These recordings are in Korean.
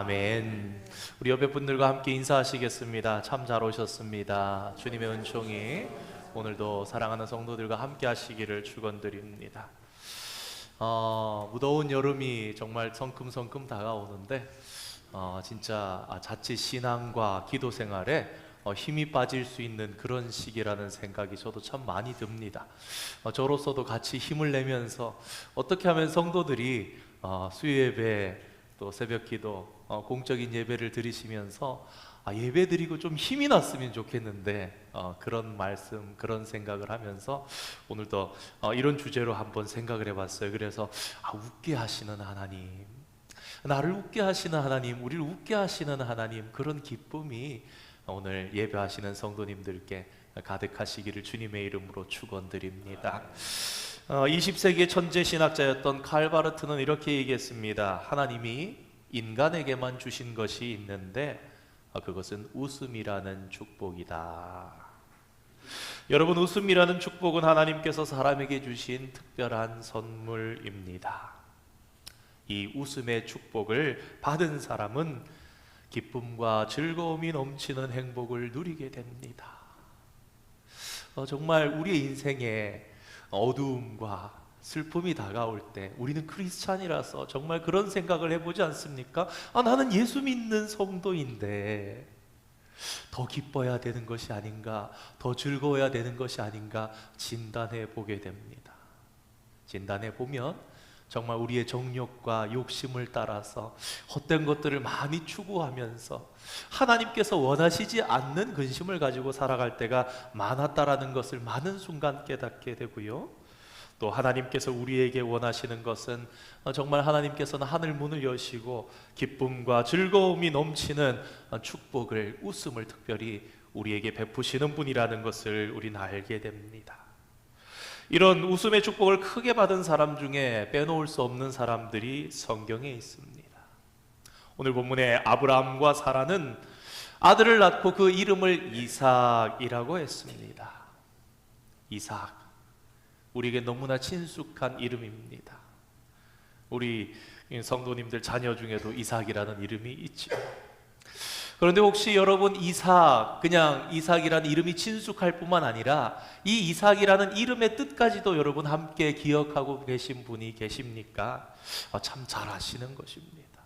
아멘. 우리 옆에 분들과 함께 인사하시겠습니다. 참 잘 오셨습니다. 주님의 은총이 오늘도 사랑하는 성도들과 함께 하시기를 축원드립니다. 무더운 여름이 정말 성큼성큼 다가오는데 진짜 자칫 신앙과 기도 생활에 힘이 빠질 수 있는 그런 시기라는 생각이 저도 참 많이 듭니다. 저로서도 같이 힘을 내면서 어떻게 하면 성도들이 수요예배 또 새벽기도 공적인 예배를 드리시면서 예배 드리고 좀 힘이 났으면 좋겠는데 그런 말씀, 그런 생각을 하면서 오늘도 이런 주제로 한번 생각을 해봤어요. 그래서 웃게 하시는 하나님, 나를 웃게 하시는 하나님, 우리를 웃게 하시는 하나님, 그런 기쁨이 오늘 예배하시는 성도님들께 가득하시기를 주님의 이름으로 축원드립니다. 20세기의 천재 신학자였던 칼 바르트는 이렇게 얘기했습니다. 하나님이 인간에게만 주신 것이 있는데 그것은 웃음이라는 축복이다. 여러분, 웃음이라는 축복은 하나님께서 사람에게 주신 특별한 선물입니다. 이 웃음의 축복을 받은 사람은 기쁨과 즐거움이 넘치는 행복을 누리게 됩니다. 정말 우리의 인생에 어두움과 슬픔이 다가올 때 우리는 크리스찬이라서 정말 그런 생각을 해보지 않습니까? 나는 예수 믿는 성도인데 더 기뻐야 되는 것이 아닌가, 더 즐거워야 되는 것이 아닌가 진단해 보게 됩니다. 진단해 보면 정말 우리의 정욕과 욕심을 따라서 헛된 것들을 많이 추구하면서 하나님께서 원하시지 않는 근심을 가지고 살아갈 때가 많았다라는 것을 많은 순간 깨닫게 되고요, 또 하나님께서 우리에게 원하시는 것은 정말 하나님께서는 하늘 문을 여시고 기쁨과 즐거움이 넘치는 축복을, 웃음을 특별히 우리에게 베푸시는 분이라는 것을 우리는 알게 됩니다. 이런 웃음의 축복을 크게 받은 사람 중에 빼놓을 수 없는 사람들이 성경에 있습니다. 오늘 본문의 아브라함과 사라는 아들을 낳고 그 이름을 이삭이라고 했습니다. 이삭, 우리에게 너무나 친숙한 이름입니다. 우리 성도님들 자녀 중에도 이삭이라는 이름이 있죠. 그런데 혹시 여러분, 그냥 이삭이라는 이름이 친숙할 뿐만 아니라 이 이삭이라는 이름의 뜻까지도 여러분 함께 기억하고 계신 분이 계십니까? 참 잘 아시는 것입니다.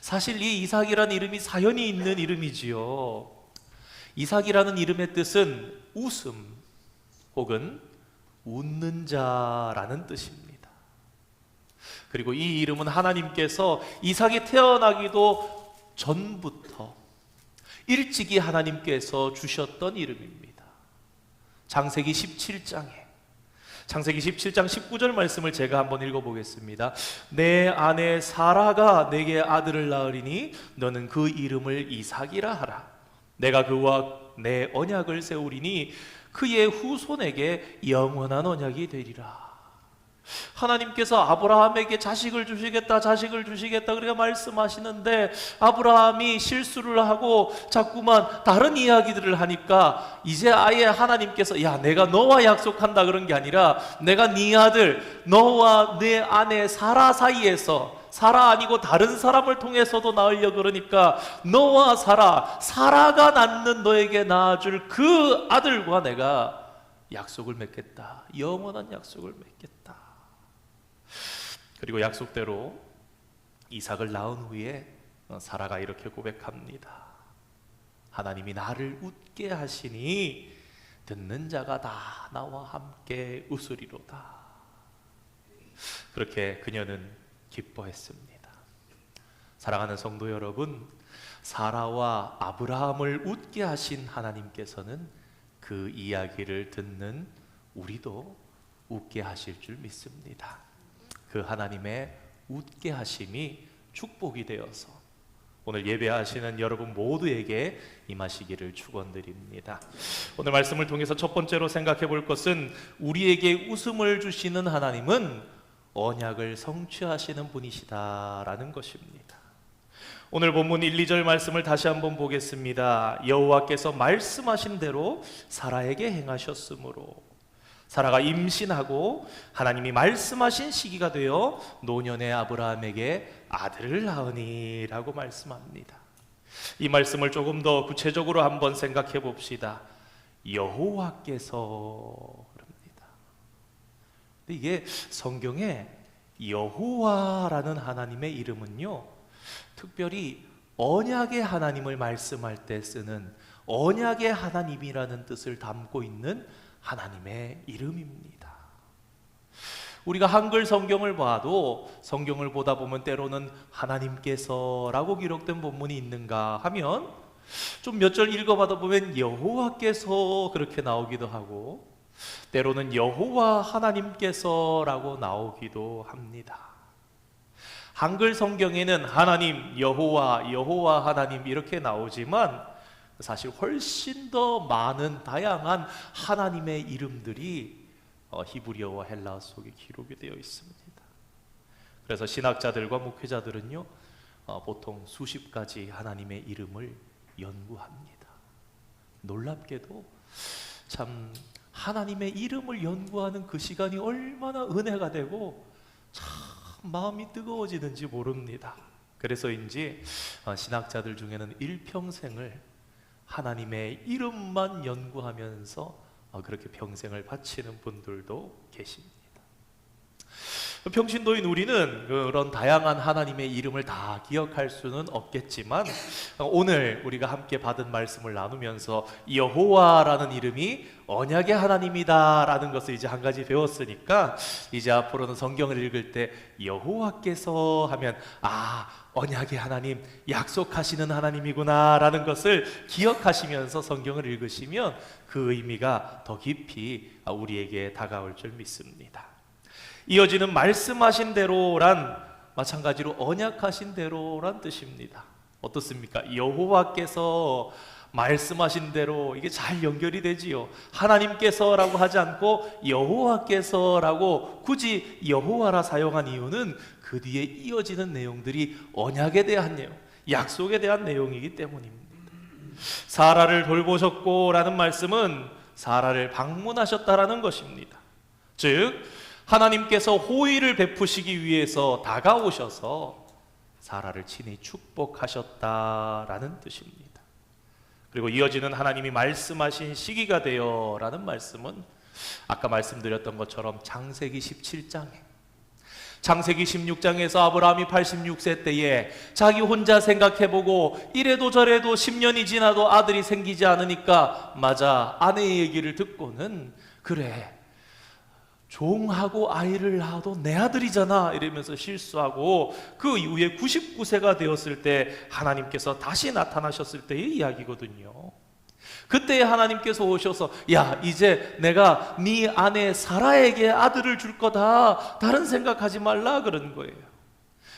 사실 이 이삭이라는 이름이 사연이 있는 이름이지요. 이삭이라는 이름의 뜻은 웃음 혹은 웃는 자라는 뜻입니다. 그리고 이 이름은 하나님께서 이삭이 태어나기도 전부터 일찍이 하나님께서 주셨던 이름입니다. 창세기 17장 19절 말씀을 제가 한번 읽어보겠습니다. 내 아내 사라가 내게 아들을 낳으리니 너는 그 이름을 이삭이라 하라. 내가 그와 내 언약을 세우리니 그의 후손에게 영원한 언약이 되리라. 하나님께서 아브라함에게 자식을 주시겠다 그렇게 말씀하시는데 아브라함이 실수를 하고 자꾸만 다른 이야기들을 하니까 이제 아예 하나님께서 내가 너와 약속한다 그런 게 아니라 내가 네 아들 너와 내 아내 사라 사이에서, 사라 아니고 다른 사람을 통해서도 낳으려 그러니까 너와 사라가 낳는 너에게 낳아줄 그 아들과 내가 약속을 맺겠다. 영원한 약속을 맺겠다. 그리고 약속대로 이삭을 낳은 후에 사라가 이렇게 고백합니다. 하나님이 나를 웃게 하시니 듣는 자가 다 나와 함께 웃으리로다. 그렇게 그녀는 기뻐했습니다. 사랑하는 성도 여러분, 사라와 아브라함을 웃게 하신 하나님께서는 그 이야기를 듣는 우리도 웃게 하실 줄 믿습니다. 그 하나님의 웃게 하심이 축복이 되어서 오늘 예배하시는 여러분 모두에게 임하시기를 축원드립니다. 오늘 말씀을 통해서 첫 번째로 생각해 볼 것은 우리에게 웃음을 주시는 하나님은 언약을 성취하시는 분이시다라는 것입니다. 오늘 본문 1, 2절 말씀을 다시 한번 보겠습니다. 여호와께서 말씀하신 대로 사라에게 행하셨으므로 사라가 임신하고 하나님이 말씀하신 시기가 되어 노년의 아브라함에게 아들을 낳으니라고 말씀합니다. 이 말씀을 조금 더 구체적으로 한번 생각해 봅시다. 여호와께서 그럽니다. 근데 이게 성경에 여호와라는 하나님의 이름은요, 특별히 언약의 하나님을 말씀할 때 쓰는 언약의 하나님이라는 뜻을 담고 있는 하나님의 이름입니다. 우리가 한글 성경을 봐도 성경을 보다 보면 때로는 하나님께서라고 기록된 본문이 있는가 하면 좀 몇 절 읽어봐도 보면 여호와께서 그렇게 나오기도 하고 때로는 여호와 하나님께서라고 나오기도 합니다. 한글 성경에는 하나님, 여호와 하나님 이렇게 나오지만 사실 훨씬 더 많은 다양한 하나님의 이름들이 히브리어와 헬라어 속에 기록이 되어 있습니다. 그래서 신학자들과 목회자들은요, 보통 수십 가지 하나님의 이름을 연구합니다. 놀랍게도 참 하나님의 이름을 연구하는 그 시간이 얼마나 은혜가 되고 참 마음이 뜨거워지는지 모릅니다. 그래서인지 신학자들 중에는 일평생을 하나님의 이름만 연구하면서 그렇게 평생을 바치는 분들도 계십니다. 평신도인 우리는 그런 다양한 하나님의 이름을 다 기억할 수는 없겠지만 오늘 우리가 함께 받은 말씀을 나누면서 여호와라는 이름이 언약의 하나님이다라는 것을 이제 한 가지 배웠으니까 이제 앞으로는 성경을 읽을 때 여호와께서 하면 언약의 하나님, 약속하시는 하나님이구나 라는 것을 기억하시면서 성경을 읽으시면 그 의미가 더 깊이 우리에게 다가올 줄 믿습니다. 이어지는 말씀하신 대로란 마찬가지로 언약하신 대로란 뜻입니다. 어떻습니까? 여호와께서 말씀하신 대로 이게 잘 연결이 되지요. 하나님께서라고 하지 않고 여호와께서라고 굳이 여호와라 사용한 이유는 그 뒤에 이어지는 내용들이 언약에 대한 내용, 약속에 대한 내용이기 때문입니다. 사라를 돌보셨고 라는 말씀은 사라를 방문하셨다라는 것입니다. 즉 하나님께서 호의를 베푸시기 위해서 다가오셔서 사라를 친히 축복하셨다라는 뜻입니다. 그리고 이어지는 하나님이 말씀하신 시기가 되어 라는 말씀은 아까 말씀드렸던 것처럼 창세기 17장에 창세기 16장에서 아브라함이 86세 때에 자기 혼자 생각해보고 이래도 저래도 10년이 지나도 아들이 생기지 않으니까 맞아 아내의 얘기를 듣고는 그래 종하고 아이를 낳아도 내 아들이잖아 이러면서 실수하고 그 이후에 99세가 되었을 때 하나님께서 다시 나타나셨을 때의 이야기거든요. 그때 하나님께서 오셔서 야 이제 내가 네 아내 사라에게 아들을 줄 거다 다른 생각하지 말라 그런 거예요.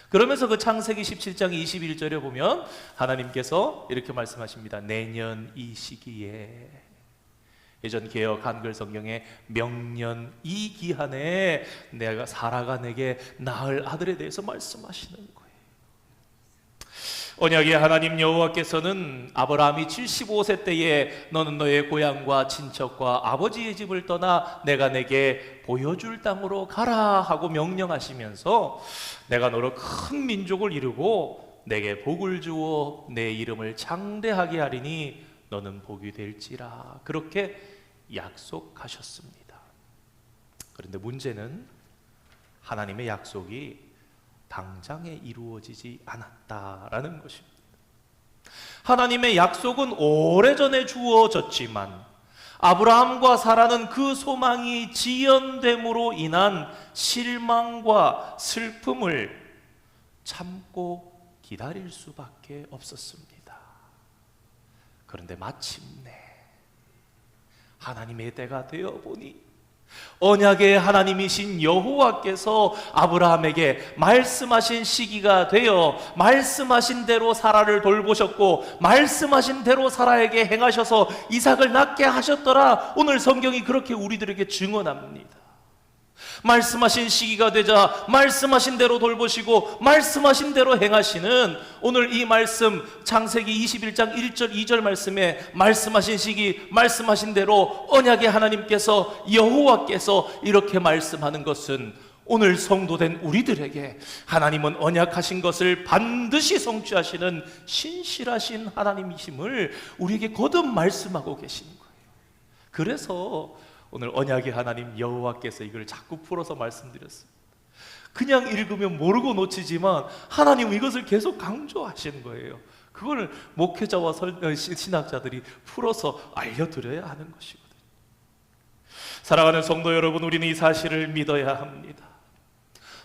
그러면서 그 창세기 17장 21절에 보면 하나님께서 이렇게 말씀하십니다. 내년 이 시기에 예전 개역 한글 성경에 명년 이 기한에 내가 사라가 내게 낳을 아들에 대해서 말씀하시는 거예요. 언약의 하나님 여호와께서는 아브라함이 75세 때에 너는 너의 고향과 친척과 아버지의 집을 떠나 내가 내게 보여줄 땅으로 가라 하고 명령하시면서 내가 너로 큰 민족을 이루고 내게 복을 주어 내 이름을 창대하게 하리니 너는 복이 될지라 그렇게 약속하셨습니다. 그런데 문제는 하나님의 약속이 당장에 이루어지지 않았다라는 것입니다. 하나님의 약속은 오래전에 주어졌지만 아브라함과 사라는 그 소망이 지연됨으로 인한 실망과 슬픔을 참고 기다릴 수밖에 없었습니다. 그런데 마침내 하나님의 때가 되어보니 언약의 하나님이신 여호와께서 아브라함에게 말씀하신 시기가 되어 말씀하신 대로 사라를 돌보셨고 말씀하신 대로 사라에게 행하셔서 이삭을 낳게 하셨더라. 오늘 성경이 그렇게 우리들에게 증언합니다. 말씀하신 시기가 되자 말씀하신 대로 돌보시고 말씀하신 대로 행하시는 오늘 이 말씀 창세기 21장 1절 2절 말씀에 말씀하신 시기 말씀하신 대로 언약의 하나님께서 여호와께서 이렇게 말씀하는 것은 오늘 성도된 우리들에게 하나님은 언약하신 것을 반드시 성취하시는 신실하신 하나님이심을 우리에게 거듭 말씀하고 계시는 거예요. 그래서 오늘 언약의 하나님 여호와께서 이걸 자꾸 풀어서 말씀드렸습니다. 그냥 읽으면 모르고 놓치지만 하나님은 이것을 계속 강조하시는 거예요. 그걸 목회자와 신학자들이 풀어서 알려드려야 하는 것이거든요. 사랑하는 성도 여러분, 우리는 이 사실을 믿어야 합니다.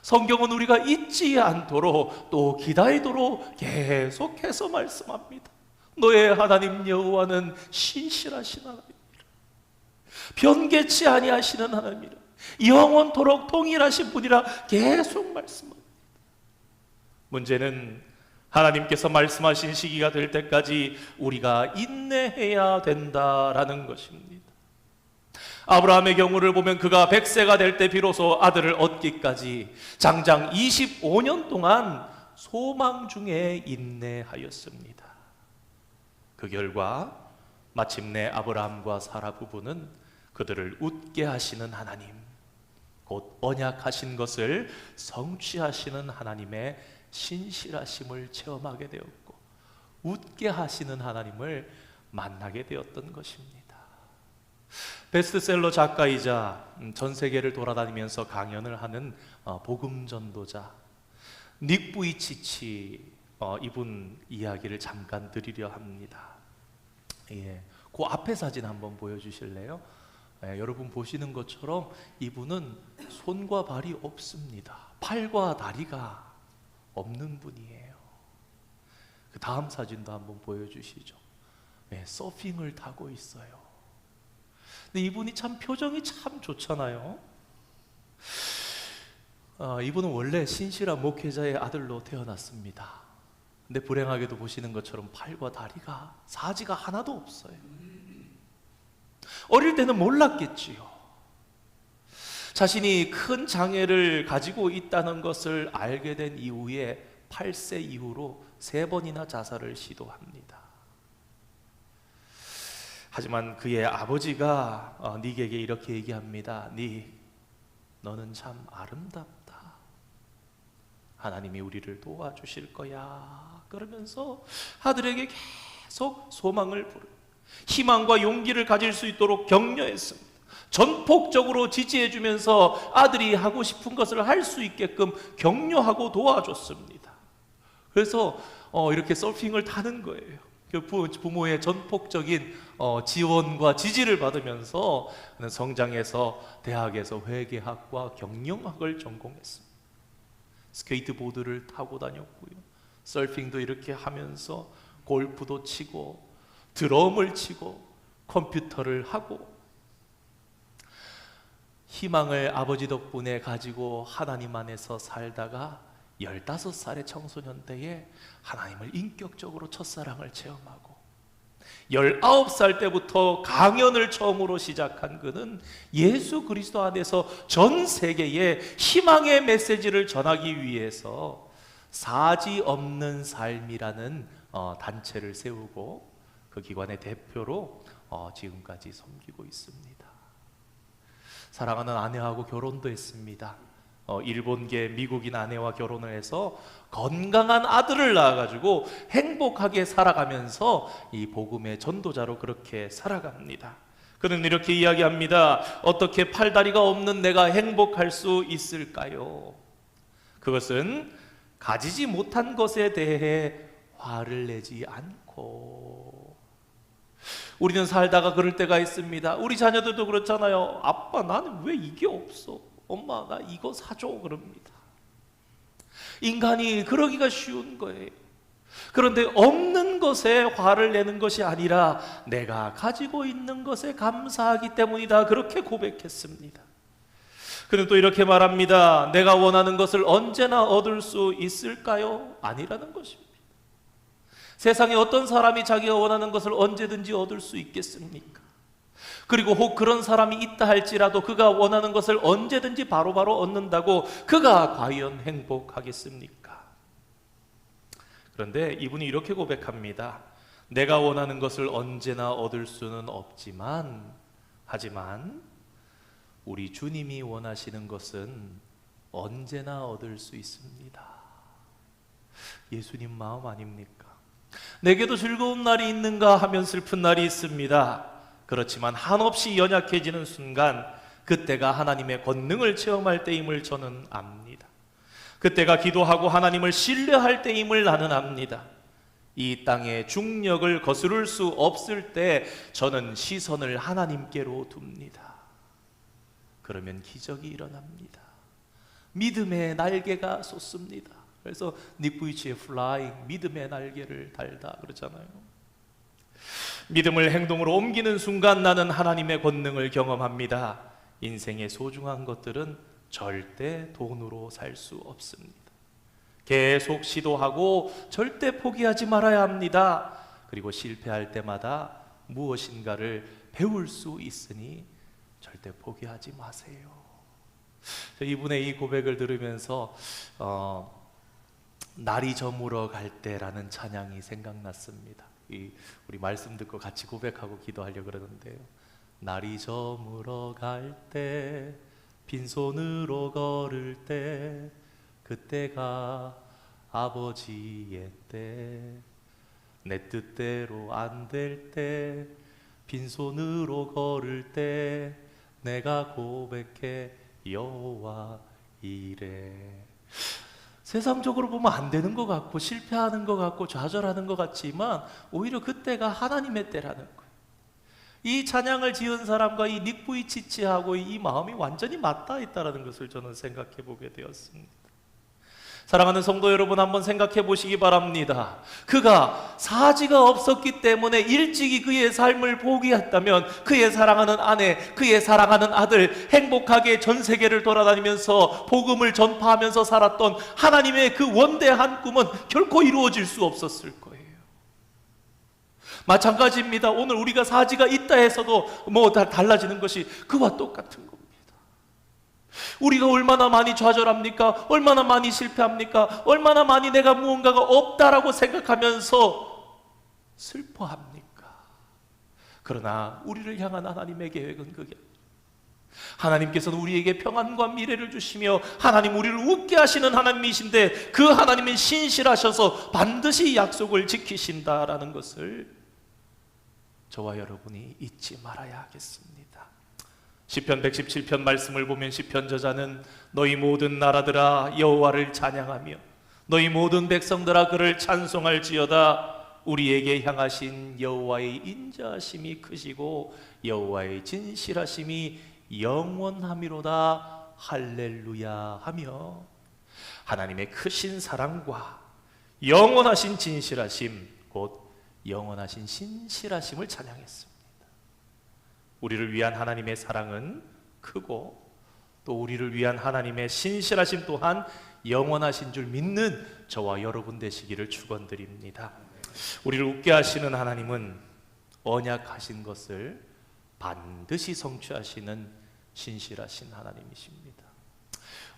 성경은 우리가 잊지 않도록 또 기다리도록 계속해서 말씀합니다. 너의 하나님 여호와는 신실하신 하나님, 변개치 아니하시는 하나님이라, 영원토록 동일하신 분이라 계속 말씀합니다. 문제는 하나님께서 말씀하신 시기가 될 때까지 우리가 인내해야 된다라는 것입니다. 아브라함의 경우를 보면 그가 100세가 될 때 비로소 아들을 얻기까지 장장 25년 동안 소망 중에 인내하였습니다. 그 결과 마침내 아브라함과 사라 부부는 그들을 웃게 하시는 하나님, 곧 언약하신 것을 성취하시는 하나님의 신실하심을 체험하게 되었고 웃게 하시는 하나님을 만나게 되었던 것입니다. 베스트셀러 작가이자 전 세계를 돌아다니면서 강연을 하는 복음 전도자 닉 부이치치 이분 이야기를 잠깐 드리려 합니다. 그 앞에 사진 한번 보여주실래요? 여러분 보시는 것처럼 이분은 손과 발이 없습니다. 팔과 다리가 없는 분이에요. 그 다음 사진도 한번 보여주시죠. 서핑을 타고 있어요. 근데 이분이 참 표정이 참 좋잖아요. 이분은 원래 신실한 목회자의 아들로 태어났습니다. 근데 불행하게도 보시는 것처럼 팔과 다리가 사지가 하나도 없어요. 어릴 때는 몰랐겠지요. 자신이 큰 장애를 가지고 있다는 것을 알게 된 이후에 8세 이후로 3번이나 자살을 시도합니다. 하지만 그의 아버지가 닉에게 이렇게 얘기합니다. 닉, 너는 참 아름답다. 하나님이 우리를 도와주실 거야. 그러면서 아들에게 계속 소망을 부르고 희망과 용기를 가질 수 있도록 격려했습니다. 전폭적으로 지지해주면서 아들이 하고 싶은 것을 할 수 있게끔 격려하고 도와줬습니다. 그래서 이렇게 서핑을 타는 거예요. 부모의 전폭적인 지원과 지지를 받으면서 성장해서 대학에서 회계학과 경영학을 전공했습니다. 스케이트보드를 타고 다녔고요. 서핑도 이렇게 하면서 골프도 치고 드럼을 치고 컴퓨터를 하고 희망을 아버지 덕분에 가지고 하나님 안에서 살다가 15살의 청소년 때에 하나님을 인격적으로 첫사랑을 체험하고 19살 때부터 강연을 처음으로 시작한 그는 예수 그리스도 안에서 전 세계에 희망의 메시지를 전하기 위해서 사지 없는 삶이라는 단체를 세우고 그 기관의 대표로 지금까지 섬기고 있습니다. 사랑하는 아내하고 결혼도 했습니다. 일본계 미국인 아내와 결혼을 해서 건강한 아들을 낳아가지고 행복하게 살아가면서 이 복음의 전도자로 그렇게 살아갑니다. 그는 이렇게 이야기합니다. 어떻게 팔다리가 없는 내가 행복할 수 있을까요? 그것은 가지지 못한 것에 대해 화를 내지 않고. 우리는 살다가 그럴 때가 있습니다. 우리 자녀들도 그렇잖아요. 아빠, 나는 왜 이게 없어? 엄마, 나 이거 사줘. 그럽니다. 인간이 그러기가 쉬운 거예요. 그런데 없는 것에 화를 내는 것이 아니라 내가 가지고 있는 것에 감사하기 때문이다. 그렇게 고백했습니다. 그는 또 이렇게 말합니다. 내가 원하는 것을 언제나 얻을 수 있을까요? 아니라는 것입니다. 세상에 어떤 사람이 자기가 원하는 것을 언제든지 얻을 수 있겠습니까? 그리고 혹 그런 사람이 있다 할지라도 그가 원하는 것을 언제든지 바로바로 얻는다고 그가 과연 행복하겠습니까? 그런데 이분이 이렇게 고백합니다. 내가 원하는 것을 언제나 얻을 수는 없지만, 하지만 우리 주님이 원하시는 것은 언제나 얻을 수 있습니다. 예수님 마음 아닙니까? 내게도 즐거운 날이 있는가 하면 슬픈 날이 있습니다. 그렇지만 한없이 연약해지는 순간, 그때가 하나님의 권능을 체험할 때임을 저는 압니다. 그때가 기도하고 하나님을 신뢰할 때임을 나는 압니다. 이 땅의 중력을 거스를 수 없을 때 저는 시선을 하나님께로 둡니다. 그러면 기적이 일어납니다. 믿음의 날개가 솟습니다. 그래서 닉 부이치의 flying, 믿음의 날개를 달다 그러잖아요. 믿음을 행동으로 옮기는 순간 나는 하나님의 권능을 경험합니다. 인생의 소중한 것들은 절대 돈으로 살 수 없습니다. 계속 시도하고 절대 포기하지 말아야 합니다. 그리고 실패할 때마다 무엇인가를 배울 수 있으니 절대 포기하지 마세요. 이분의 이 고백을 들으면서 날이 저물어 갈 때라는 찬양이 생각났습니다. 우리 말씀 듣고 같이 고백하고 기도하려고 그러는데요. 날이 저물어 갈 때, 빈손으로 걸을 때, 그때가 아버지의 때, 내 뜻대로 안 될 때, 빈손으로 걸을 때, 내가 고백해 여호와 이래. 세상적으로 보면 안 되는 것 같고 실패하는 것 같고 좌절하는 것 같지만 오히려 그때가 하나님의 때라는 거예요. 이 찬양을 지은 사람과 이 닉 부이치치하고 이 마음이 완전히 맞닿아 있다는 것을 저는 생각해 보게 되었습니다. 사랑하는 성도 여러분, 한번 생각해 보시기 바랍니다. 그가 사지가 없었기 때문에 일찍이 그의 삶을 포기했다면 그의 사랑하는 아내, 그의 사랑하는 아들, 행복하게 전 세계를 돌아다니면서 복음을 전파하면서 살았던 하나님의 그 원대한 꿈은 결코 이루어질 수 없었을 거예요. 마찬가지입니다. 오늘 우리가 사지가 있다 해서도 뭐 달라지는 것이 그와 똑같은 겁니다. 우리가 얼마나 많이 좌절합니까? 얼마나 많이 실패합니까? 얼마나 많이 내가 무언가가 없다라고 생각하면서 슬퍼합니까? 그러나 우리를 향한 하나님의 계획은 그게 하나님께서는 우리에게 평안과 미래를 주시며 하나님 우리를 웃게 하시는 하나님이신데 그 하나님은 신실하셔서 반드시 약속을 지키신다라는 것을 저와 여러분이 잊지 말아야 하겠습니다. 시편 117편 말씀을 보면 시편 저자는 너희 모든 나라들아 여호와를 찬양하며 너희 모든 백성들아 그를 찬송할지어다. 우리에게 향하신 여호와의 인자하심이 크시고 여호와의 진실하심이 영원하미로다. 할렐루야 하며 하나님의 크신 사랑과 영원하신 진실하심, 곧 영원하신 신실하심을 찬양했습니다. 우리를 위한 하나님의 사랑은 크고 또 우리를 위한 하나님의 신실하심 또한 영원하신 줄 믿는 저와 여러분 되시기를 축원드립니다. 우리를 웃게 하시는 하나님은 언약하신 것을 반드시 성취하시는 신실하신 하나님이십니다.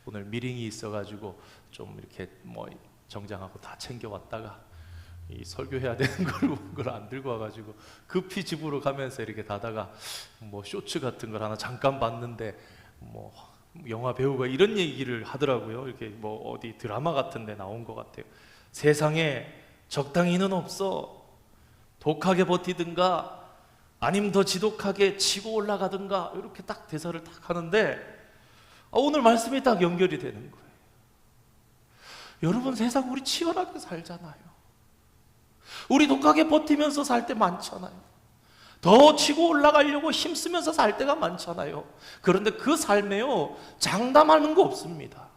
오늘 미팅이 있어가지고 좀 이렇게 정장하고 다 챙겨왔다가 이 설교해야 되는 걸 안 들고 와가지고 급히 집으로 가면서 이렇게 가다가 쇼츠 같은 걸 하나 잠깐 봤는데 영화 배우가 이런 얘기를 하더라고요. 이렇게 어디 드라마 같은 데 나온 것 같아요. 세상에 적당히는 없어. 독하게 버티든가 아니면 더 지독하게 치고 올라가든가 이렇게 딱 대사를 딱 하는데 오늘 말씀이 딱 연결이 되는 거예요. 여러분, 세상 우리 치열하게 살잖아요. 우리 독하게 버티면서 살 때 많잖아요. 더 치고 올라가려고 힘쓰면서 살 때가 많잖아요. 그런데 그 삶에요 장담하는 거 없습니다.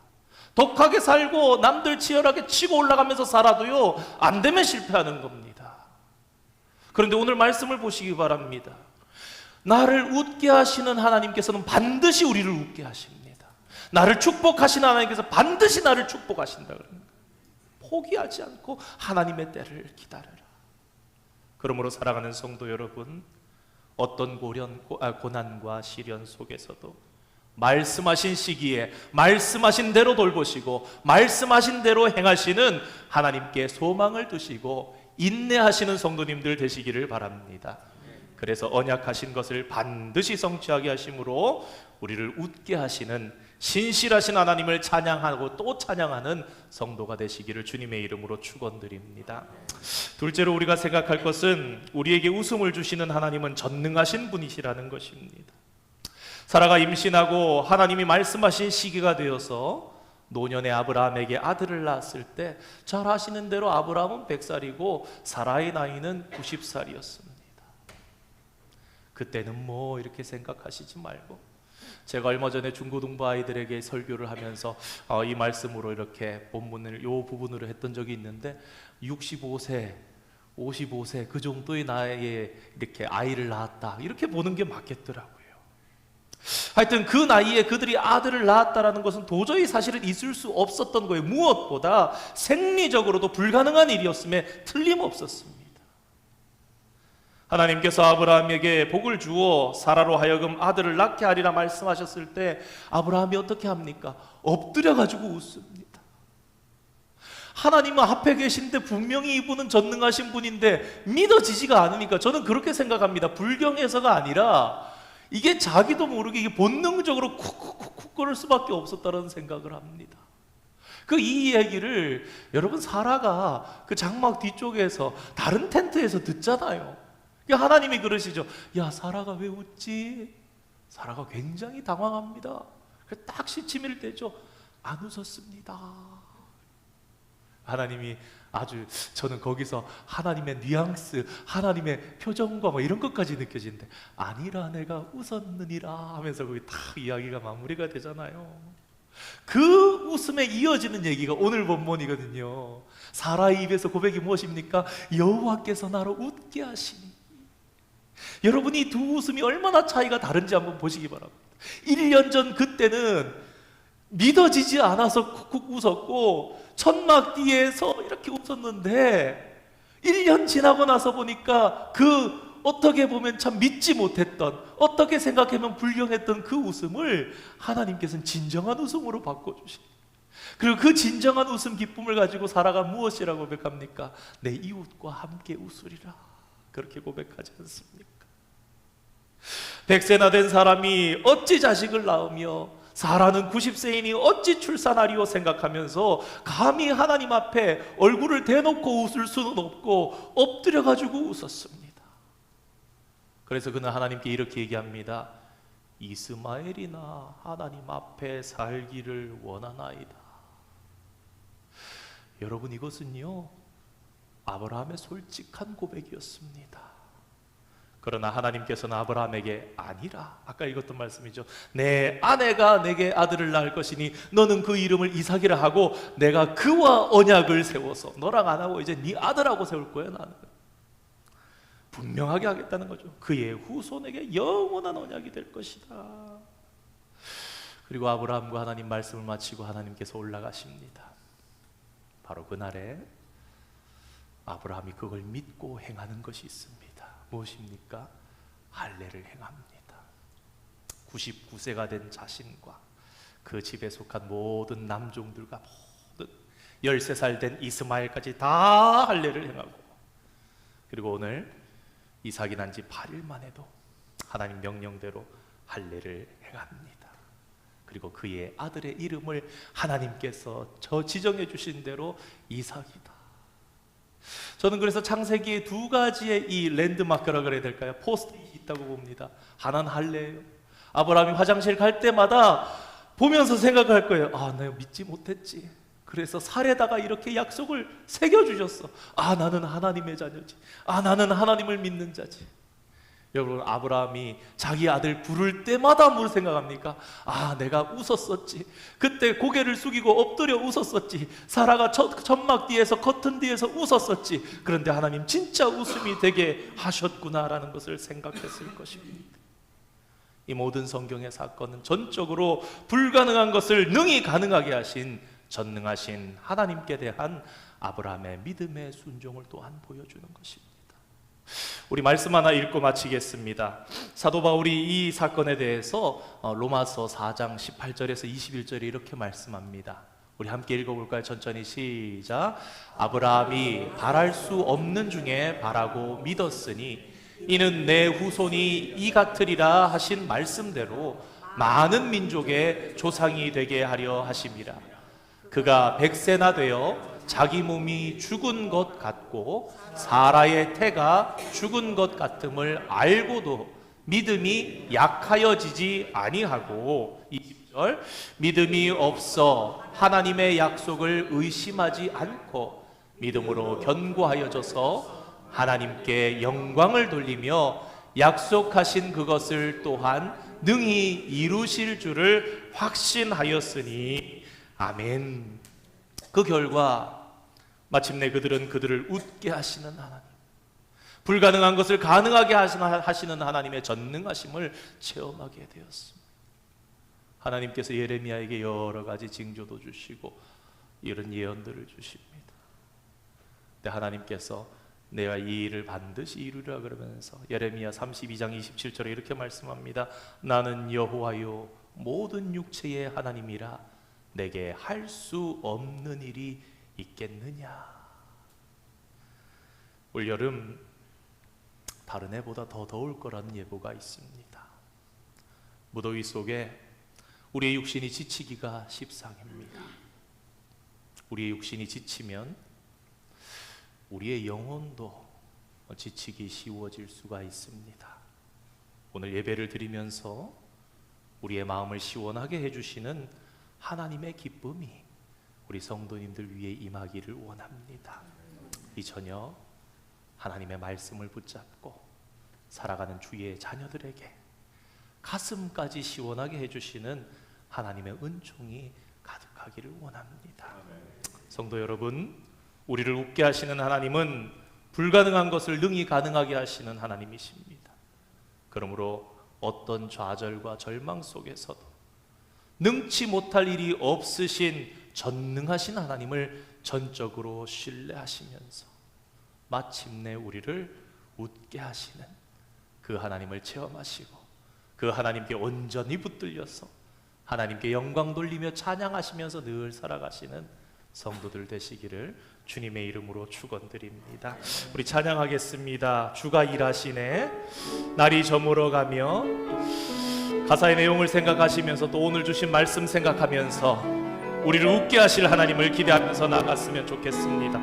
독하게 살고 남들 치열하게 치고 올라가면서 살아도요 안 되면 실패하는 겁니다. 그런데 오늘 말씀을 보시기 바랍니다. 나를 웃게 하시는 하나님께서는 반드시 우리를 웃게 하십니다. 나를 축복하시는 하나님께서 반드시 나를 축복하신다. 포기하지 않고 하나님의 때를 기다려라. 그러므로 사랑하는 성도 여러분, 어떤 고난과 시련 속에서도 말씀하신 시기에 말씀하신 대로 돌보시고 말씀하신 대로 행하시는 하나님께 소망을 두시고 인내하시는 성도님들 되시기를 바랍니다. 그래서 언약하신 것을 반드시 성취하게 하심으로 우리를 웃게 하시는 신실하신 하나님을 찬양하고 또 찬양하는 성도가 되시기를 주님의 이름으로 축원드립니다. 둘째로 우리가 생각할 것은 우리에게 웃음을 주시는 하나님은 전능하신 분이시라는 것입니다. 사라가 임신하고 하나님이 말씀하신 시기가 되어서 노년의 아브라함에게 아들을 낳았을 때 잘 아시는 대로 아브라함은 100살이고 사라의 나이는 90살이었습니다. 그때는 뭐 이렇게 생각하시지 말고, 제가 얼마 전에 중고등부 아이들에게 설교를 하면서 이 말씀으로 이렇게 본문을 요 부분으로 했던 적이 있는데 65세, 55세 그 정도의 나이에 이렇게 아이를 낳았다 이렇게 보는 게 맞겠더라고요. 하여튼 그 나이에 그들이 아들을 낳았다라는 것은 도저히 사실은 있을 수 없었던 거예요. 무엇보다 생리적으로도 불가능한 일이었음에 틀림없었습니다. 하나님께서 아브라함에게 복을 주어 사라로 하여금 아들을 낳게 하리라 말씀하셨을 때 아브라함이 어떻게 합니까? 엎드려 가지고 웃습니다. 하나님은 앞에 계신데 분명히 이분은 전능하신 분인데 믿어지지가 않으니까, 저는 그렇게 생각합니다. 불경에서가 아니라 이게 자기도 모르게 이게 본능적으로 쿡쿡쿡 거릴 수밖에 없었다는 생각을 합니다. 이 이야기를 여러분 사라가 그 장막 뒤쪽에서 다른 텐트에서 듣잖아요. 하나님이 그러시죠. 야, 사라가 왜 웃지? 사라가 굉장히 당황합니다. 딱 시치미를 떼죠. 안 웃었습니다. 하나님이 아주, 저는 거기서 하나님의 뉘앙스, 하나님의 표정과 뭐 이런 것까지 느껴지는데, 아니라 내가 웃었느니라 하면서 거기 다 이야기가 마무리가 되잖아요. 그 웃음에 이어지는 얘기가 오늘 본문이거든요. 사라의 입에서 고백이 무엇입니까? 여호와께서 나로 웃게 하시니. 여러분, 이 두 웃음이 얼마나 차이가 다른지 한번 보시기 바랍니다. 1년 전 그때는 믿어지지 않아서 쿡쿡 웃었고 천막 뒤에서 이렇게 웃었는데 1년 지나고 나서 보니까 어떻게 보면 참 믿지 못했던, 어떻게 생각하면 불경했던 그 웃음을 하나님께서는 진정한 웃음으로 바꿔주십니다. 그리고 그 진정한 웃음 기쁨을 가지고 사라가 무엇이라고 고백합니까? 내 이웃과 함께 웃으리라, 그렇게 고백하지 않습니까? 100세나 된 사람이 어찌 자식을 낳으며 사라는 90세이니 어찌 출산하리오 생각하면서 감히 하나님 앞에 얼굴을 대놓고 웃을 수는 없고 엎드려 가지고 웃었습니다. 그래서 그는 하나님께 이렇게 얘기합니다. 이스마엘이나 하나님 앞에 살기를 원하나이다. 여러분, 이것은요 아브라함의 솔직한 고백이었습니다. 그러나 하나님께서는 아브라함에게 아니라, 아까 읽었던 말씀이죠. 내 아내가 내게 아들을 낳을 것이니 너는 그 이름을 이삭이라 하고 내가 그와 언약을 세워서 너랑 안 하고 이제 네 아들하고 세울 거야. 나는 분명하게 하겠다는 거죠. 그의 후손에게 영원한 언약이 될 것이다. 그리고 아브라함과 하나님 말씀을 마치고 하나님께서 올라가십니다. 바로 그날에 아브라함이 그걸 믿고 행하는 것이 있습니다. 무엇입니까? 할례를 행합니다. 99세가 된 자신과 그 집에 속한 모든 남종들과 모든 13살 된 이스마엘까지 다 할례를 행하고, 그리고 오늘 이삭이 난 지 8일 만에도 하나님 명령대로 할례를 행합니다. 그리고 그의 아들의 이름을 하나님께서 저 지정해 주신 대로 이삭이다. 저는 그래서 창세기에 두 가지의 이 랜드마크라 그래야 될까요? 포스트잇이 있다고 봅니다. 하나는 할례예요. 아브라함이 화장실 갈 때마다 보면서 생각할 거예요. 아, 내가 믿지 못했지. 그래서 살에다가 이렇게 약속을 새겨주셨어. 아, 나는 하나님의 자녀지. 아, 나는 하나님을 믿는 자지. 여러분, 아브라함이 자기 아들 부를 때마다 뭘 생각합니까? 아, 내가 웃었었지. 그때 고개를 숙이고 엎드려 웃었었지. 사라가 천막 뒤에서 커튼 뒤에서 웃었었지. 그런데 하나님 진짜 웃음이 되게 하셨구나라는 것을 생각했을 것입니다. 이 모든 성경의 사건은 전적으로 불가능한 것을 능히 가능하게 하신 전능하신 하나님께 대한 아브라함의 믿음의 순종을 또한 보여주는 것입니다. 우리 말씀 하나 읽고 마치겠습니다. 사도 바울이 이 사건에 대해서 로마서 4장 18절에서 21절에 이렇게 말씀합니다. 우리 함께 읽어볼까요? 천천히 시작. 아브라함이 바랄 수 없는 중에 바라고 믿었으니 이는 내 후손이 이 같으리라 하신 말씀대로 많은 민족의 조상이 되게 하려 하심이라. 그가 100세나 되어 자기 몸이 죽은 것 같고 사라의 태가 죽은 것 같음을 알고도 믿음이 약하여지지 아니하고 20절 믿음이 없어 하나님의 약속을 의심하지 않고 믿음으로 견고하여져서 하나님께 영광을 돌리며 약속하신 그것을 또한 능히 이루실 줄을 확신하였으니 아멘. 그 결과 마침내 그들은 그들을 웃게 하시는 하나님, 불가능한 것을 가능하게 하시는 하나님의 전능하심을 체험하게 되었습니다. 하나님께서 예레미야에게 여러 가지 징조도 주시고 이런 예언들을 주십니다. 근데 하나님께서 내가 이 일을 반드시 이루리라 그러면서 예레미야 32장 27절에 이렇게 말씀합니다. 나는 여호와요 모든 육체의 하나님이라 내게 할 수 없는 일이 있겠느냐. 올여름 다른 해보다 더 더울 거라는 예보가 있습니다. 무더위 속에 우리의 육신이 지치기가 십상입니다. 우리의 육신이 지치면 우리의 영혼도 지치기 쉬워질 수가 있습니다. 오늘 예배를 드리면서 우리의 마음을 시원하게 해주시는 하나님의 기쁨이 우리 성도님들 위해 임하기를 원합니다. 이 저녁 하나님의 말씀을 붙잡고 살아가는 주의 자녀들에게 가슴까지 시원하게 해주시는 하나님의 은총이 가득하기를 원합니다. 성도 여러분, 우리를 웃게 하시는 하나님은 불가능한 것을 능히 가능하게 하시는 하나님이십니다. 그러므로 어떤 좌절과 절망 속에서도 능치 못할 일이 없으신 전능하신 하나님을 전적으로 신뢰하시면서 마침내 우리를 웃게 하시는 그 하나님을 체험하시고 그 하나님께 온전히 붙들려서 하나님께 영광 돌리며 찬양하시면서 늘 살아가시는 성도들 되시기를 주님의 이름으로 축원드립니다. 우리 찬양하겠습니다. 주가 일하시네. 날이 저물어가며 가사의 내용을 생각하시면서 또 오늘 주신 말씀 생각하면서 우리를 웃게 하실 하나님을 기대하면서 나갔으면 좋겠습니다.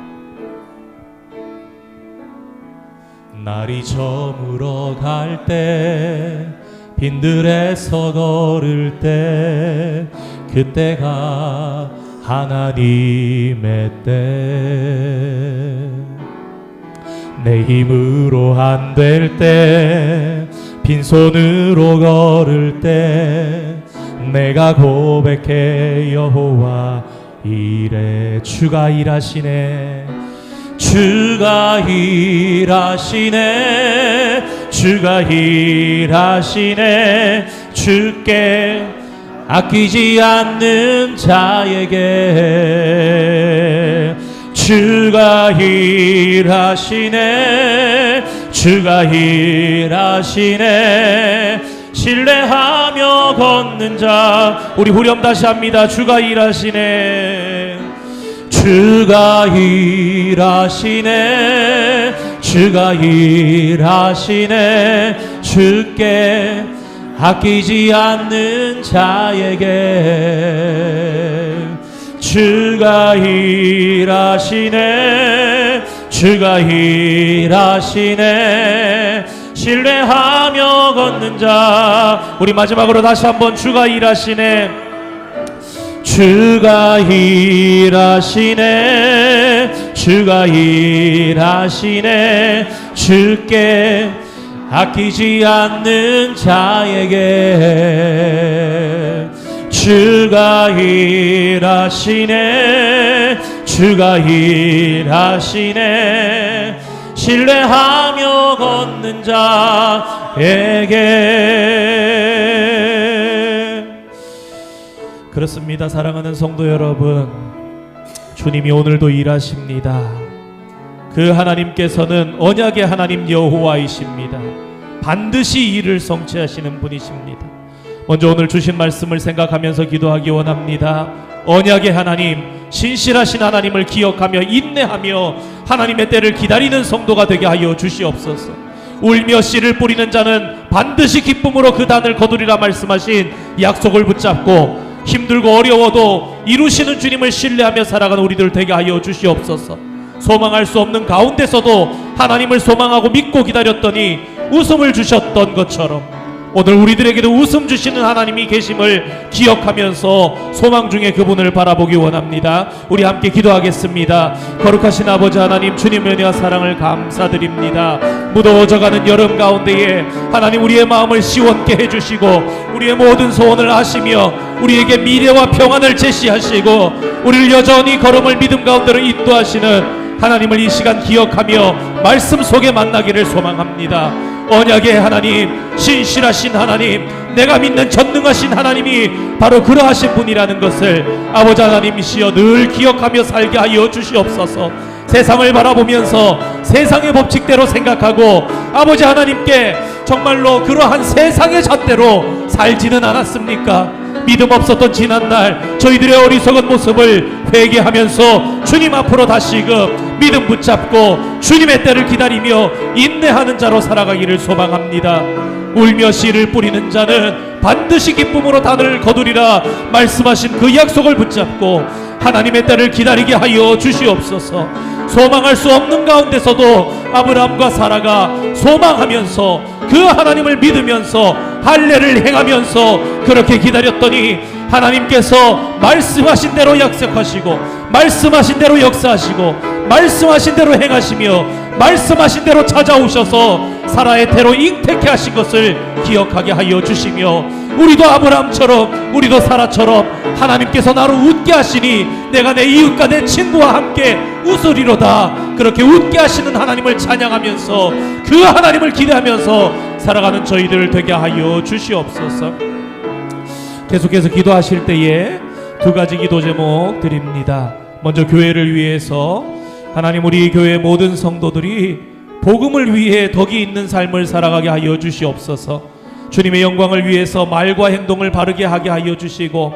날이 저물어갈 때 빈들에서 걸을 때 그때가 하나님의 때 내 힘으로 안 될 때 빈손으로 걸을 때 내가 고백해 여호와 이래 주가 일하시네 주가 일하시네 주가 일하시네 주께 아끼지 않는 자에게 주가 일하시네 주가 일하시네 신뢰하며 걷는 자 우리 후렴 다시 합니다. 주가 일하시네 주가 일하시네 주가 일하시네 주께 아끼지 않는 자에게 주가 일하시네 주가 일하시네 신뢰하며 걷는 자 우리 마지막으로 다시 한번 주가 일하시네 주가 일하시네 주가 일하시네 주께 아끼지 않는 자에게 주가 일하시네 주가 일하시네 신뢰하며 걷는 자에게 그렇습니다. 사랑하는 성도 여러분 주님이 오늘도 일하십니다. 그 하나님께서는 언약의 하나님 여호와이십니다. 반드시 일을 성취하시는 분이십니다. 먼저 오늘 주신 말씀을 생각하면서 기도하기 원합니다. 언약의 하나님, 신실하신 하나님을 기억하며 인내하며 하나님의 때를 기다리는 성도가 되게 하여 주시옵소서. 울며 씨를 뿌리는 자는 반드시 기쁨으로 그 단을 거두리라 말씀하신 약속을 붙잡고 힘들고 어려워도 이루시는 주님을 신뢰하며 살아가는 우리들 되게 하여 주시옵소서. 소망할 수 없는 가운데서도 하나님을 소망하고 믿고 기다렸더니 웃음을 주셨던 것처럼 오늘 우리들에게도 웃음 주시는 하나님이 계심을 기억하면서 소망 중에 그분을 바라보기 원합니다. 우리 함께 기도하겠습니다. 거룩하신 아버지 하나님, 주님의 은혜와 사랑을 감사드립니다. 무더워져가는 여름 가운데에 하나님 우리의 마음을 시원케 해주시고 우리의 모든 소원을 아시며 우리에게 미래와 평안을 제시하시고 우리를 여전히 걸음을 믿음 가운데로 인도하시는 하나님을 이 시간 기억하며 말씀 속에 만나기를 소망합니다. 언약의 하나님, 신실하신 하나님, 내가 믿는 전능하신 하나님이 바로 그러하신 분이라는 것을 아버지 하나님이시여 늘 기억하며 살게 하여 주시옵소서. 세상을 바라보면서 세상의 법칙대로 생각하고 아버지 하나님께 정말로 그러한 세상의 잣대로 살지는 않았습니까? 믿음 없었던 지난날 저희들의 어리석은 모습을 회개하면서 주님 앞으로 다시금 믿음 붙잡고 주님의 때를 기다리며 인내하는 자로 살아가기를 소망합니다. 울며 씨를 뿌리는 자는 반드시 기쁨으로 단을 거두리라 말씀하신 그 약속을 붙잡고 하나님의 때를 기다리게 하여 주시옵소서. 소망할 수 없는 가운데서도 아브라함과 사라가 소망하면서 그 하나님을 믿으면서 할례를 행하면서 그렇게 기다렸더니 하나님께서 말씀하신 대로 약속하시고 말씀하신 대로 역사하시고 말씀하신 대로 행하시며 말씀하신 대로 찾아오셔서 사라의 태로 잉태케 하신 것을 기억하게 하여 주시며 우리도 아브라함처럼 우리도 사라처럼 하나님께서 나를 웃게 하시니 내가 내 이웃과 내 친구와 함께 웃으리로다. 그렇게 웃게 하시는 하나님을 찬양하면서 그 하나님을 기대하면서 살아가는 저희들 되게 하여 주시옵소서. 계속해서 기도하실 때에 두 가지 기도 제목 드립니다. 먼저 교회를 위해서 하나님 우리 교회 모든 성도들이 복음을 위해 덕이 있는 삶을 살아가게 하여 주시옵소서. 주님의 영광을 위해서 말과 행동을 바르게 하게 하여 주시고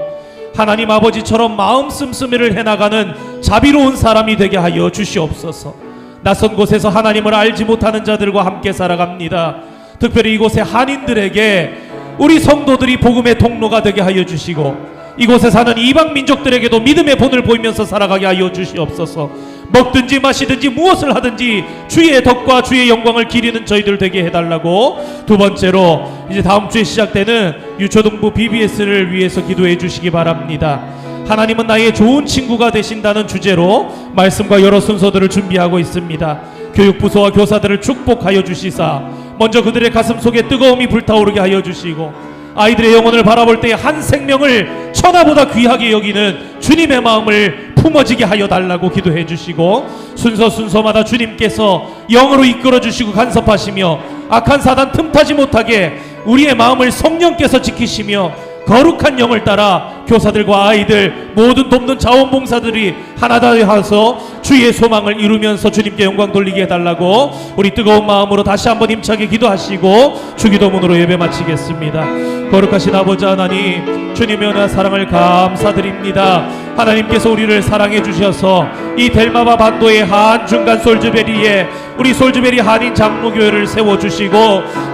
하나님 아버지처럼 마음 씀씀이를 해나가는 자비로운 사람이 되게 하여 주시옵소서. 낯선 곳에서 하나님을 알지 못하는 자들과 함께 살아갑니다. 특별히 이곳의 한인들에게 우리 성도들이 복음의 통로가 되게 하여 주시고 이곳에 사는 이방 민족들에게도 믿음의 본을 보이면서 살아가게 하여 주시옵소서. 먹든지 마시든지 무엇을 하든지 주의 덕과 주의 영광을 기리는 저희들 되게 해달라고. 두 번째로 이제 다음 주에 시작되는 유초등부 BBS를 위해서 기도해 주시기 바랍니다. 하나님은 나의 좋은 친구가 되신다는 주제로 말씀과 여러 순서들을 준비하고 있습니다. 교육부서와 교사들을 축복하여 주시사 먼저 그들의 가슴 속에 뜨거움이 불타오르게 하여 주시고 아이들의 영혼을 바라볼 때 한 생명을 천하보다 귀하게 여기는 주님의 마음을 품어지게 하여 달라고 기도해 주시고 순서마다 주님께서 영으로 이끌어 주시고 간섭하시며 악한 사단 틈타지 못하게 우리의 마음을 성령께서 지키시며 거룩한 영을 따라 교사들과 아이들 모든 돕는 자원봉사들이 하나다 되어서 주의 소망을 이루면서 주님께 영광 돌리게 해달라고 우리 뜨거운 마음으로 다시 한번 힘차게 기도하시고 주기도문으로 예배 마치겠습니다. 거룩하신 아버지 하나님, 주님의 은혜와 사랑을 감사드립니다. 하나님께서 우리를 사랑해 주셔서 이 델마바 반도의 한중간 솔즈베리에 우리 솔즈베리 한인 장로교회를 세워주시고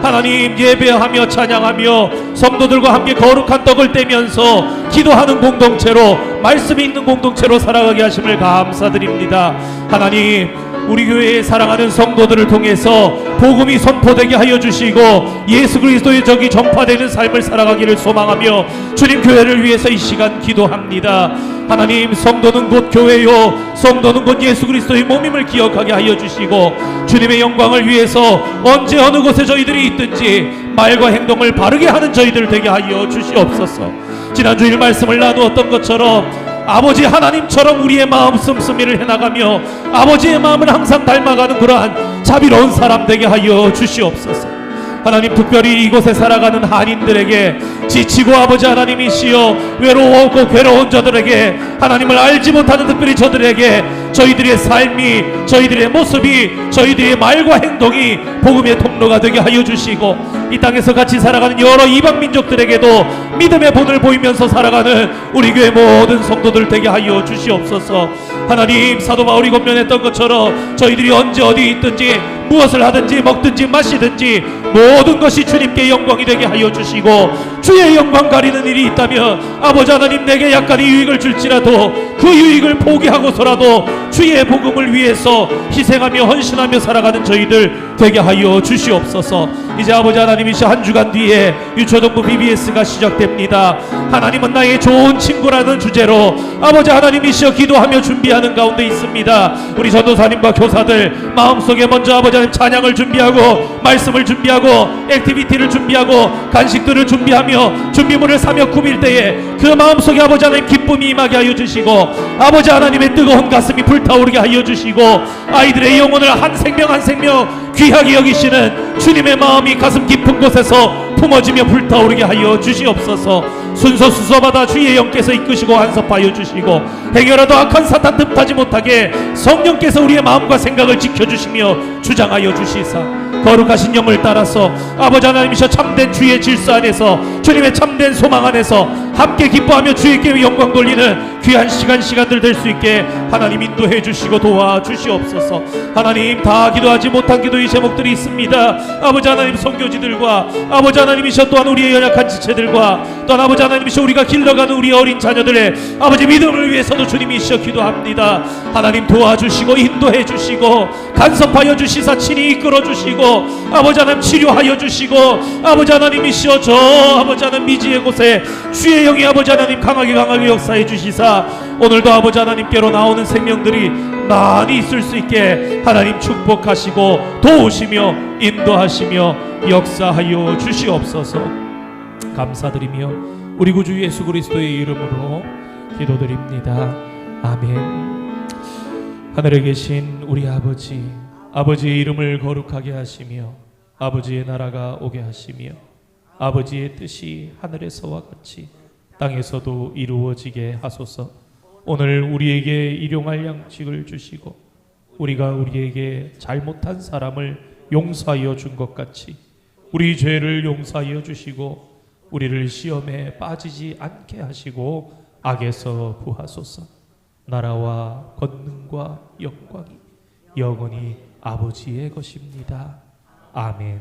하나님 예배하며 찬양하며 성도들과 함께 거룩한 떡을 떼면서 기도하는 공동체로 말씀이 있는 공동체로 살아가게 하심을 감사드립니다. 하나님 우리 교회에 사랑하는 성도들을 통해서 복음이 선포되게 하여 주시고 예수 그리스도의 적이 전파되는 삶을 살아가기를 소망하며 주님 교회를 위해서 이 시간 기도합니다. 하나님 성도는 곧 교회요 성도는 곧 예수 그리스도의 몸임을 기억하게 하여 주시고 주님의 영광을 위해서 언제 어느 곳에 저희들이 있든지 말과 행동을 바르게 하는 저희들 되게 하여 주시옵소서. 지난주일 말씀을 나누었던 것처럼 아버지 하나님처럼 우리의 마음 씀씀이를 해나가며 아버지의 마음을 항상 닮아가는 그러한 자비로운 사람 되게 하여 주시옵소서. 하나님 특별히 이곳에 살아가는 한인들에게 지치고 아버지 하나님이시여 외로웠고 괴로운 저들에게 하나님을 알지 못하는 특별히 저들에게 저희들의 삶이 저희들의 모습이 저희들의 말과 행동이 복음의 통로가 되게 하여 주시고 이 땅에서 같이 살아가는 여러 이방 민족들에게도 믿음의 본을 보이면서 살아가는 우리 교회 모든 성도들 되게 하여 주시옵소서. 하나님 사도 바울이 권면했던 것처럼 저희들이 언제 어디 있든지 무엇을 하든지 먹든지 마시든지 모든 것이 주님께 영광이 되게 하여 주시고 주의 영광 가리는 일이 있다면 아버지 하나님 내게 약간의 유익을 줄지라도 그 유익을 포기하고서라도 주의 복음을 위해서 희생하며 헌신하며 살아가는 저희들 되게 하여 주시옵소서. 이제 아버지 하나님이시 한 주간 뒤에 유초동부 BBS가 시작됩니다. 하나님은 나의 좋은 친구라는 주제로 아버지 하나님이시여 기도하며 준비하는 가운데 있습니다. 우리 전도사님과 교사들 마음속에 먼저 아버지 하나님 찬양을 준비하고 말씀을 준비하고 액티비티를 준비하고 간식들을 준비하며 준비물을 사며 꾸밀 때에 그 마음속에 아버지 하나님 기쁨이 임하게 하여 주시고 아버지 하나님의 뜨거운 가슴이 불타오르게 하여 주시고 아이들의 영혼을 한 생명 한 생명 귀하게 여기시는 주님의 마음이 가슴 깊은 곳에서 품어지며 불타오르게 하여 주시옵소서. 순서 수서마다 주의 영께서 이끄시고 안섭하여 주시고 행여라도 악한 사탄 틈타지 못하게 성령께서 우리의 마음과 생각을 지켜주시며 주장하여 주시사 거룩하신 영을 따라서 아버지 하나님이셔 참된 주의 질서 안에서 주님의 참된 소망 안에서 함께 기뻐하며 주의께 영광 돌리는 귀한 시간들 될 수 있게 하나님 인도해 주시고 도와주시옵소서. 하나님 다 기도하지 못한 기도의 제목들이 있습니다. 아버지 하나님 선교지들과 아버지 하나님이셔 또한 우리의 연약한 지체들과 또한 아버지 하나님이셔 우리가 길러가는 우리 어린 자녀들의 아버지 믿음을 위해서도 주님이시여 기도합니다. 하나님 도와주시고 인도해 주시고 간섭하여 주시사 친히 이끌어 주시고 아버지 하나님 치료하여 주시고 아버지 하나님이시여 저 아버지 하나님 미지의 곳에 주의 영이 아버지 하나님 강하게 역사해 주시사 오늘도 아버지 하나님께로 나오는 생명들이 많이 있을 수 있게 하나님 축복하시고 도우시며 인도하시며 역사하여 주시옵소서. 감사드리며 우리 구주 예수 그리스도의 이름으로 기도드립니다. 아멘. 하늘에 계신 우리 아버지, 아버지의 이름을 거룩하게 하시며 아버지의 나라가 오게 하시며 아버지의 뜻이 하늘에서와 같이 땅에서도 이루어지게 하소서. 오늘 우리에게 일용할 양식을 주시고 우리가 우리에게 잘못한 사람을 용서하여 준 것 같이 우리 죄를 용서하여 주시고 우리를 시험에 빠지지 않게 하시고 악에서 구하소서. 나라와 권능과 영광이 영원히 아버지의 것입니다. 아멘.